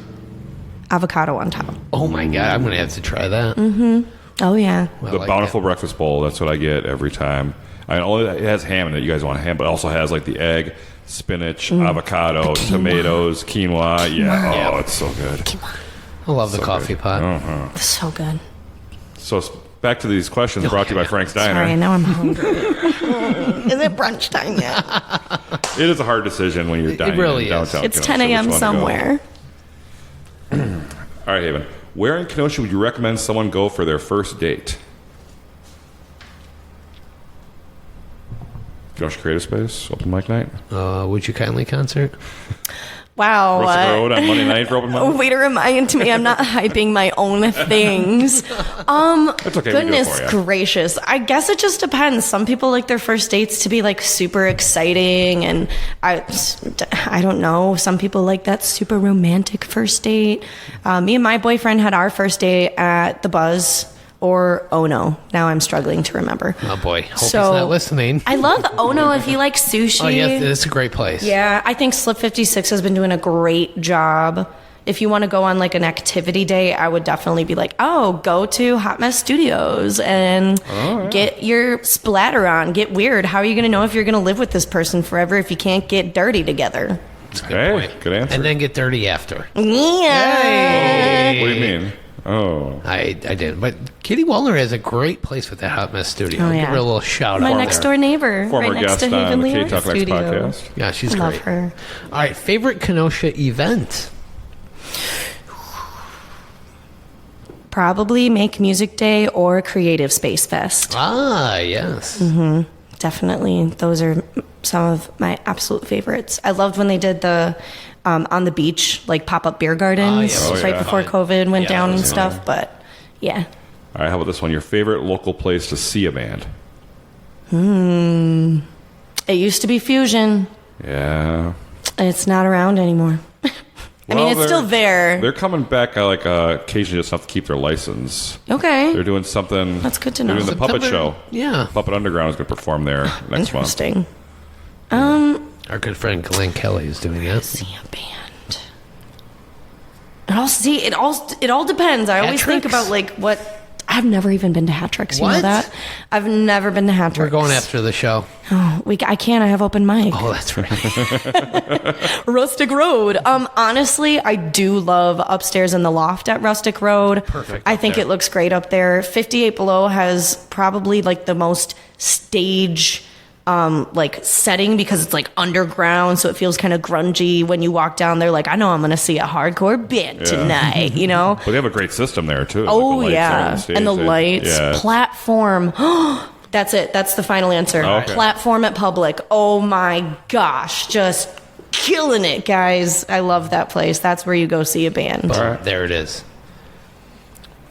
avocado on top. Oh, my God. I'm going to have to try that. Oh, yeah. The Bountiful Breakfast Bowl, that's what I get every time. I know it has ham in it. You guys want ham, but it also has like the egg, spinach, avocado, tomatoes, quinoa. Yeah. Oh, it's so good. I love the coffee good. pot. It's so good. So back to these questions brought to you by Frank's Diner. Sorry, now I'm hungry. Is it brunch time yet? It is a hard decision when you're dining really in downtown It's Kenosha, 10 a.m. which one to go. somewhere. All right, Haven. Where in Kenosha would you recommend someone go for their first date? Kenosha Creative Space, open mic night. Would you kindly concert? Wow. Rustic Road on Monday night for open mic. Way to remind me I'm not hyping my own things. That's okay. Goodness we do it for you. gracious. I guess it just depends. Some people like their first dates to be like super exciting, and I don't know. Some people like that super romantic first date. Me and my boyfriend had our first date at the Buzz or Ono. Now I'm struggling to remember. Oh, boy. Hope he's not listening. I love Ono if you like sushi. Oh, yes. It's a great place. Yeah, I think Slip 56 has been doing a great job. If you want to go on like an activity day, I would definitely be like, oh, go to Hot Mess Studios and get your splatter on, get weird. How are you going to know if you're going to live with this person forever if you can't get dirty together? Hey, good answer. And then get dirty after. Yeah. What do you mean? Oh. I did. But Kitty Wallner has a great place with that Hot Mess Studio. Oh, Give yeah. her a little shout My out. next there. door neighbor, Former right next guest to on the Havenly Ktown Art Connects Studio. podcast. Yeah, she's I great. love her. All right, favorite Kenosha event? Probably Make Music Day or Creative Space Fest. Ah, yes. Definitely. Those are some of my absolute favorites. I loved when they did the on the beach, like pop-up beer gardens yeah. Oh, right yeah. before COVID went Yeah, down that and was stuff. But yeah. All right, how about this one? Your favorite local place to see a band? It used to be Fusion. Yeah. It's not around anymore. I mean, it's still there. They're coming back occasionally just have to keep their license. Okay. They're doing something. That's good to They're know. doing the puppet September- show. Yeah. Puppet Underground is going to perform there next month. Interesting. Our good friend Glenn Kelly is doing it. See a band. It all depends. I always think Hat-tricks? about like what. I've never even been to Hat-Tricks. You know What? that? I've never been to Hat-Tricks. We're going after the show. Oh, I can't. I have open mic. Oh, that's right. Rustic Road. Honestly, I do love upstairs in the loft at Rustic Road. Perfect I up think there. it looks great up there. 58 Below has probably like the most stage like setting because it's like underground, so it feels kind of grungy when you walk down there. Like, I know I'm going to see a hardcore band tonight, you know? But they have a great system there, too. Oh, Like the lights yeah. on the stage. And the lights. Yeah, it's- Platform. That's it. That's the final answer. Okay. Platform at Public. Oh my gosh. Just killing it, guys. I love that place. That's where you go see a band. right. There it is.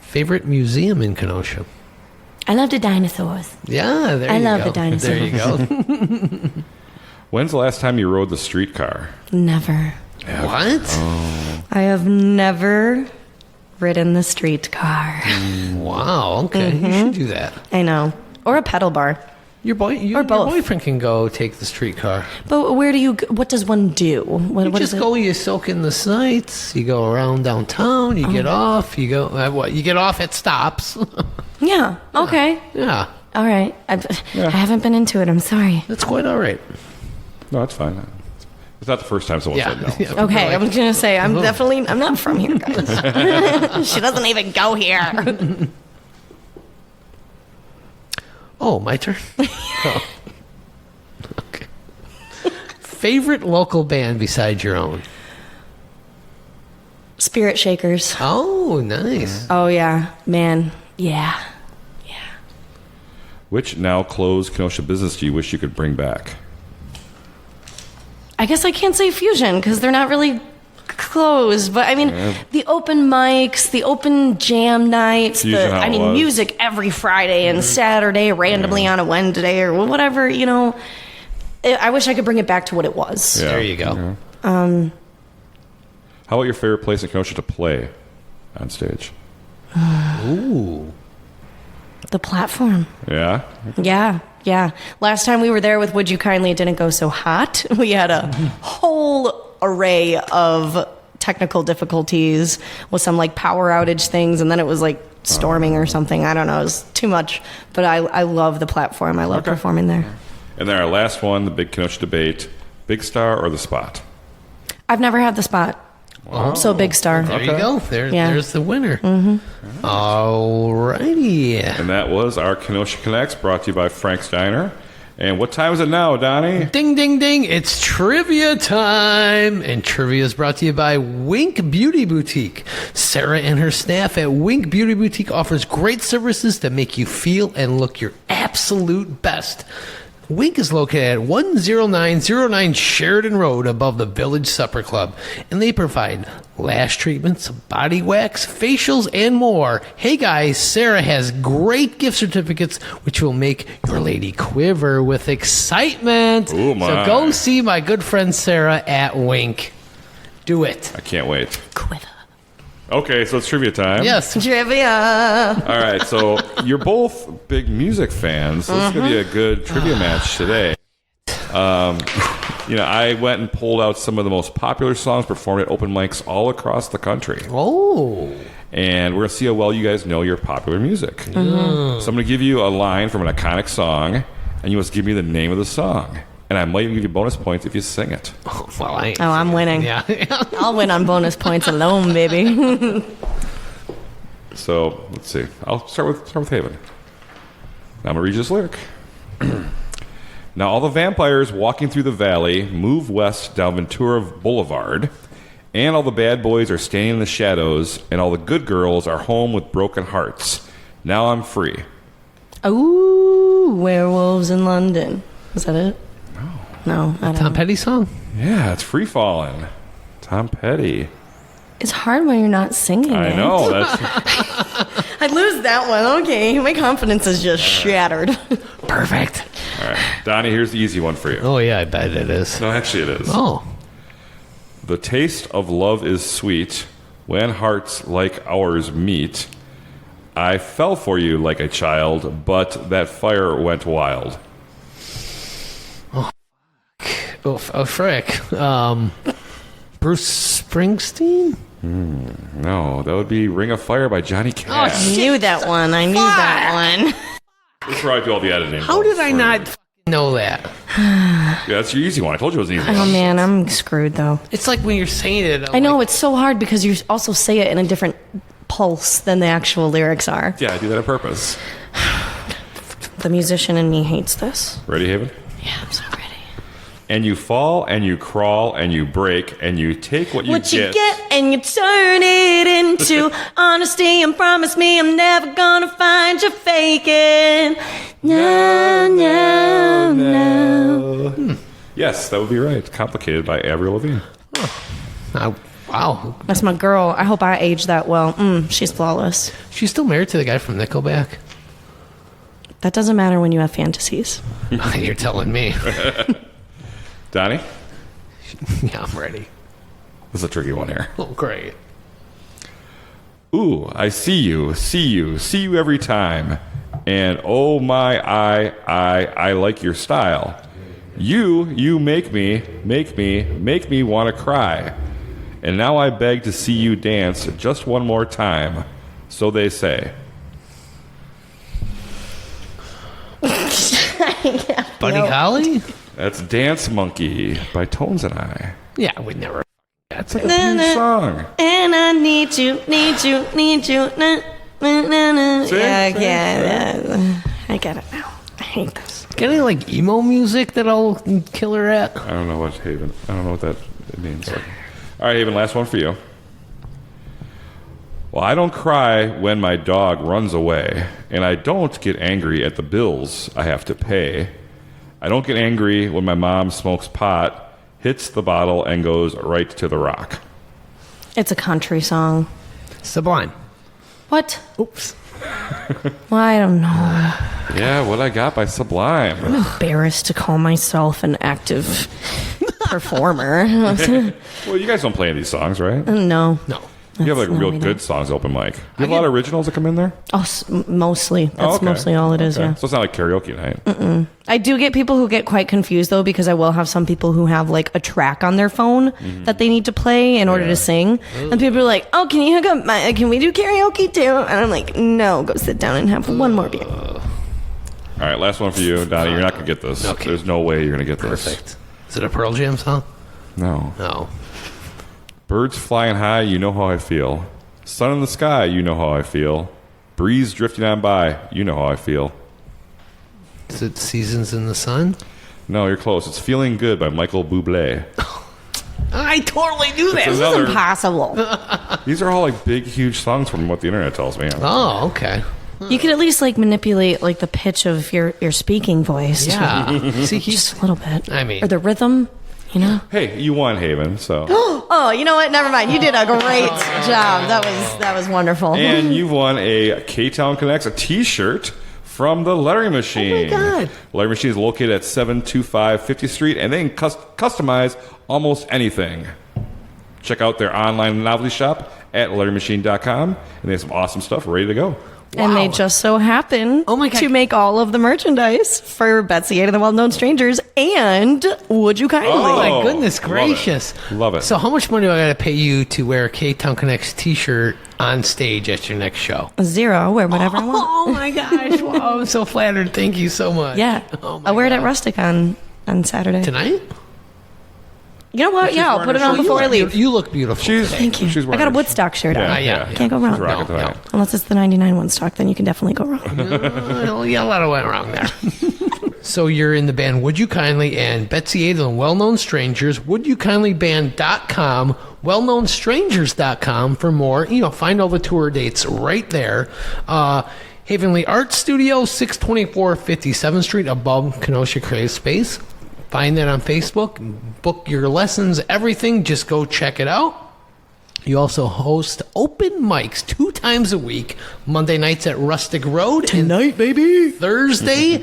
Favorite museum in Kenosha? I love the dinosaurs. Yeah, there you go. I love the dinosaurs. There you go. When's the last time you rode the streetcar? Never. What? I have never ridden the streetcar. Wow, okay. You should do that. I know. Or a pedal bar. Your Or your both. boyfriend can go take the streetcar. But where do you, what does one do? What You is just it? go, you soak in the sights, you go around downtown, you get off, you go, you get off at stops. Yeah. Okay. Yeah, All right. I haven't been into it. I'm sorry. that's quite all right. No, it's fine. It's not the first time someone said no. Yeah. so. Okay, I was gonna say I'm not from here, guys. She doesn't even go here. Oh, my turn? Oh. Okay. Favorite local band besides your own? Spirit Shakers. Oh, nice. Oh yeah, man. Yeah. Which now closed Kenosha business do you wish you could bring back? I guess I can't say Fusion because they're not really closed. But I mean, the open mics, the open jam nights. Fusion how it was. Music every Friday and Saturday, randomly on a Wednesday or whatever. You know, I wish I could bring it back to what it was. Yeah. There you go. How about your favorite place in Kenosha to play on stage? Ooh. The platform. Yeah? Yeah. Last time we were there with Would You Kindly, it didn't go so hot. We had a whole array of technical difficulties with some like power outage things, and then it was like storming or something. I don't know. It was too much. But I love the platform. I love performing there. And then our last one, the big Kenosha debate, Big Star or the Spot? I've never had the Spot. Wow. So Big Star. There you go. There's the winner. Mm-hmm. All righty. And that was our Kenosha Connects, brought to you by Frank's Diner. And what time is it now, Donnie? Ding, ding, ding. It's trivia time. And trivia is brought to you by Wink Beauty Boutique. Sarah and her staff at Wink Beauty Boutique offers great services that make you feel and look your absolute best. Wink is located at 10909 Sheridan Road above the Village Supper Club, and they provide lash treatments, body wax, facials, and more. Hey guys, Sarah has great gift certificates which will make your lady quiver with excitement. Ooh, my. So go see my good friend Sarah at Wink. Do it. I can't wait. Quiver. Okay, so it's trivia time. Yes. Trivia. All right, so you're both big music fans, so this is going to be a good trivia match today. I went and pulled out some of the most popular songs performed at open mics all across the country. Oh. And we're going to see how well you guys know your popular music. So I'm going to give you a line from an iconic song, and you must give me the name of the song. And I might even give you bonus points if you sing it. Oh, well, I'm winning. Yeah. I'll win on bonus points alone, baby. So let's see. I'll start with Haven. Now I'm going to read you this lyric. Now all the vampires walking through the valley move west down Ventura Boulevard, and all the bad boys are standing in the shadows, and all the good girls are home with broken hearts. Now I'm free. Ooh, Werewolves in London. Is that it? No, I don't Tom know. Petty song? Yeah, it's Free Fallin'. Tom Petty. It's hard when you're not singing I it. know. That's I'd lose that one. Okay, my confidence is just shattered. Perfect. all right. Donnie, here's the easy one for you. Oh, yeah, I bet it is. No, actually it is. Oh. The taste of love is sweet when hearts like ours meet. I fell for you like a child, but that fire went wild. Oh, frick. Bruce Springsteen? No, that would be Ring of Fire by Johnny Cash. I knew that one. I knew that one. We'll probably do all the editing. How did I not f***ing know that? Yeah, that's your easy one. I told you it was an easy Oh one. man, I'm screwed though. It's like when you're saying it. I know it's so hard because you also say it in a different pulse than the actual lyrics are. Yeah, I do that on purpose. The musician in me hates this. Ready, Haven? Yeah, I'm so ready. And you fall, and you crawl, and you break, and you take what you get. And you turn it into honesty and promise me I'm never gonna find you faking. No, no, no. Yes, that would be right. Complicated by Avril Lavigne. Wow. That's my girl. I hope I aged that well. She's flawless. She's still married to the guy from Nickelback? That doesn't matter when you have fantasies. You're telling me. Donnie? Yeah, I'm ready. This is a tricky one here. Oh, great. Ooh, I see you every time. And oh my, I like your style. You make me want to cry. And now I beg to see you dance just one more time. So they say. Buddy Holly? That's Dance Monkey by Tones and I. Yeah, I would never. That's like a huge song. And I need you. Na, na, na, na. See? Yeah, See? yeah. I get it now. I hate this. Got any like emo music that I'll kill her at? I don't know what that means. All right, Haven, last one for you. Well, I don't cry when my dog runs away, and I don't get angry at the bills I have to pay. I don't get angry when my mom smokes pot, hits the bottle, and goes right to the rock. It's a country song. Sublime. What? Oops. Well, I don't know. Yeah, what I got by Sublime. I'm embarrassed to call myself an active performer. Well, you guys don't play any of these songs, right? No. No. You have like No, real we good don't. songs open mic. Do you have a lot of originals that come in there? Oh, mostly. That's okay. mostly all it is, Okay. yeah. So it's not like karaoke night. I do get people who get quite confused, though, because I will have some people who have, like, a track on their phone that they need to play in order to sing. And people are like, oh, can you hook up can we do karaoke, too? And I'm like, no, go sit down and have one more beer. All right, last one for you, Donnie. You're not going to get this. Okay. There's no way you're going to get this. Perfect. Is it a Pearl Jam song? No. No. Birds flying high, you know how I feel. Sun in the sky, you know how I feel. Breeze drifting on by, you know how I feel. Is it Seasons in the Sun? No, you're close. It's Feeling Good by Michael Bublé. I totally knew that. It's This another- is impossible. These are all like big, huge songs from what the internet tells me. Oh, okay. You could at least, like, manipulate, like, the pitch of your speaking voice. Yeah. See, Just a little bit. I mean- Or the rhythm, you know? Hey, you won, Haven, so. Oh, you know what? Never mind. You did a great job. That was wonderful. And you've won a Ktown Connects, a t-shirt from the Lettering Machine. Oh, my God. Lettering Machine is located at 725 50th Street, and they can customize almost anything. Check out their online novelty shop at letteringmachine.com, and they have some awesome stuff ready to go. And they Wow. just so happen Oh my God. to make all of the merchandise for Betsy Ade and the Well-Known Strangers and Would You Kindly? Oh, my Oh, goodness love it. gracious. Love it. So how much money do I got to pay you to wear a Ktown Connects t-shirt on stage at your next show? Zero. Wear whatever I want. Oh, my gosh. Wow, I'm so flattered. Thank you so much. Yeah. Oh, my I'll wear it God. at Rustic on Saturday. Tonight? You know what? Yeah, I'll put it on before I leave. You look beautiful. She's, today. Thank you. She's I got a wearing- Woodstock shirt on. yeah. Can't go wrong. She's rocking No, tonight. Unless it's the 99 Woodstock, then you can definitely go wrong. Well, yeah, a lot of went wrong there. So you're in the band Would You Kindly and Betsy Ade and Well-Known Strangers, wouldyoukindlyband.com, wellknownstrangers.com for more. Find all the tour dates right there. Havenly Art Studio, 624 57th Street, above Kenosha Creative Space. Find that on Facebook. Book your lessons, everything. Just go check it out. You also host open mics 2 times a week. Monday nights at Rustic Road. Tonight, baby. Thursday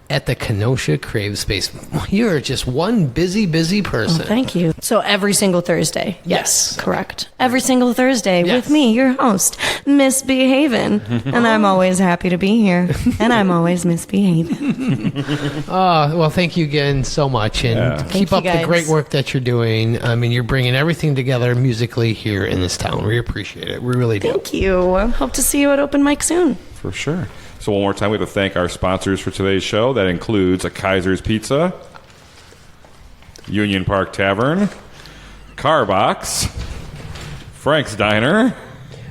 at the Kenosha Creative Space. You're just one busy, busy person. Thank you. So every single Thursday. Yes. Correct. Every single Thursday Yes. with me, your host, Misbehavin'. And I'm always happy to be here. And I'm always misbehaving. Well, thank you again so much. And Yeah. keep Thank you, up the guys. great work that you're doing. I mean, you're bringing everything together musically here in this town. We appreciate it. We really do. Thank you. Hope to see you at open mic soon. For sure. So one more time, we have to thank our sponsors for today's show. That includes a Kaiser's Pizza, Union Park Tavern, Carbox, Frank's Diner,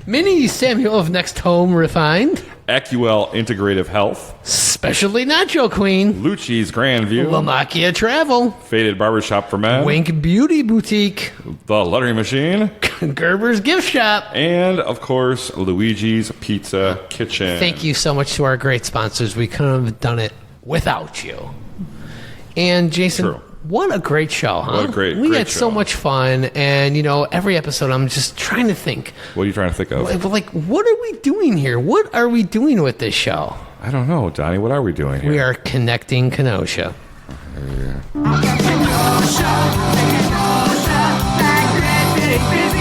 Minnie Samuel of Next Home Refined, AccuWell Integrative Health, Specialty Nacho Queen, Lucci's Grand View, Lamakia Travel, Faded Barbershop for Men, Wink Beauty Boutique, The Lettering Machine, Gerber's Gift Shop. and, of course, Luigi's Pizza Kitchen. Thank you so much to our great sponsors. We couldn't have done it without you. And Jason, True. what a great show, huh? What a great had so show. much fun. And, every episode I'm just trying to think, What are you trying to think of? like, what are we doing here? What are we doing with this show? I don't know, Donnie. What are we doing here? We are connecting Kenosha. Kenosha, that great big business.